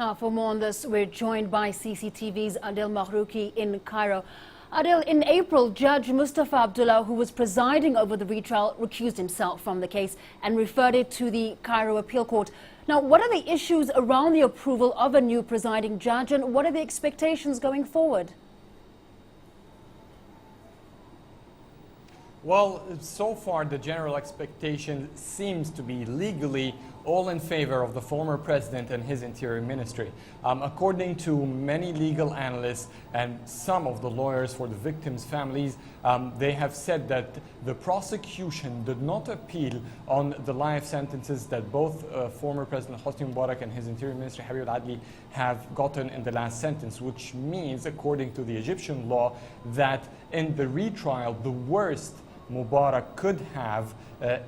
Now, for more on this, we're joined by CCTV's Adel Mahrouky in Cairo. Adel, in April, Judge Mustafa Abdullah, who was presiding over the retrial, recused himself from the case and referred it to the Cairo Appeal Court. Now, what are the issues around the approval of a new presiding judge, and what are the expectations going forward? Well, so far the general expectation seems to be legally all in favor of the former president and his interior ministry. According to many legal analysts and some of the lawyers for the victims' families, they have said that the prosecution did not appeal on the life sentences that both former President Hosni Mubarak and his interior minister Habib Adel have gotten in the last sentence, which means, according to the Egyptian law, that in the retrial, the worst Mubarak could have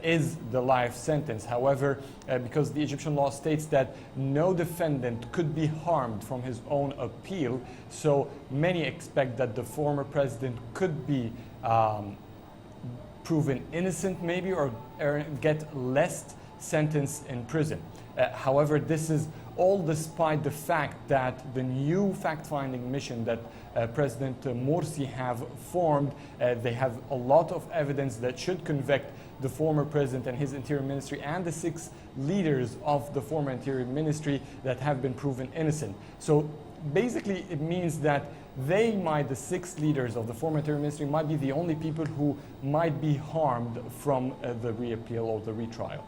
is the life sentence. However, because the Egyptian law states that no defendant could be harmed from his own appeal, so many expect that the former president could be proven innocent maybe, or get less sentence in prison. However, this is all despite the fact that the new fact-finding mission that President Morsi have formed, they have a lot of evidence that should convict the former president and his interior ministry and the 6 leaders of the former interior ministry that have been proven innocent. So basically it means that the 6 leaders of the former interior ministry might be the only people who might be harmed from the reappeal or the retrial.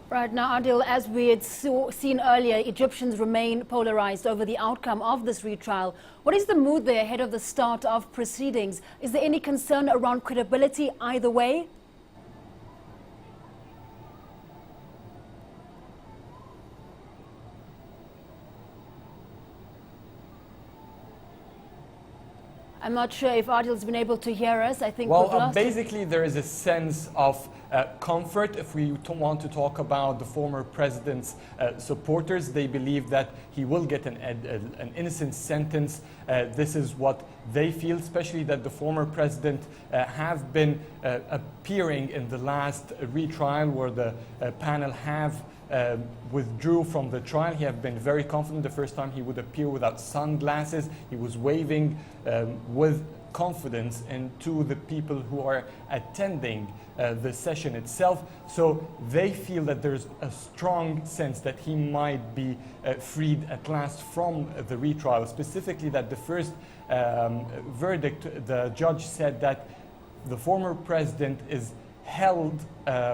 Right now, Adel, as we had seen earlier, Egyptians remain polarized over the outcome of this retrial. What is the mood there ahead of the start of proceedings? Is there any concern around credibility either way? I'm not sure if Adel's been able to hear us. I think we've lost basically there is a sense of comfort. If we want to talk about the former president's supporters, they believe that he will get an innocent sentence. This is what they feel, especially that the former president have been appearing in the last retrial where the panel have withdrew from the trial. He had been very confident the first time he would appear without sunglasses. He was waving with confidence to the people who are attending the session itself. So they feel that there's a strong sense that he might be freed at last from the retrial. Specifically that the first verdict, the judge said that the former president is held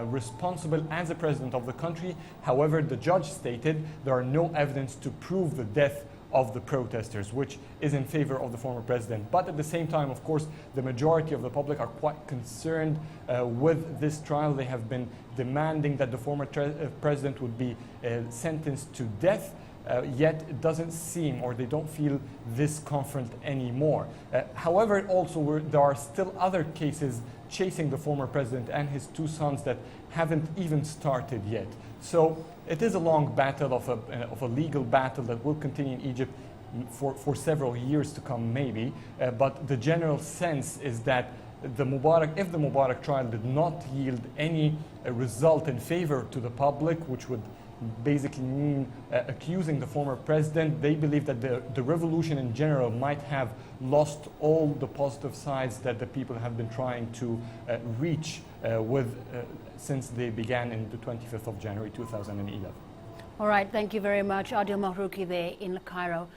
responsible as a president of the country. However, the judge stated there are no evidence to prove the death of the protesters, which is in favor of the former president. But at the same time, of course, the majority of the public are quite concerned with this trial. They have been demanding that the former president would be sentenced to death. Yet it doesn't seem, or they don't feel this confident anymore. However, also there are still other cases chasing the former president and his 2 sons that haven't even started yet. So it is a long battle of a legal battle that will continue in Egypt for several years to come maybe. But the general sense is that if the Mubarak trial did not yield any result in favor to the public, which would basically mean accusing the former president, they believe that the revolution in general might have lost all the positive sides that the people have been trying to reach since they began in the 25th of January 2011. All right, thank you very much, Adel Mahrouky there in Cairo.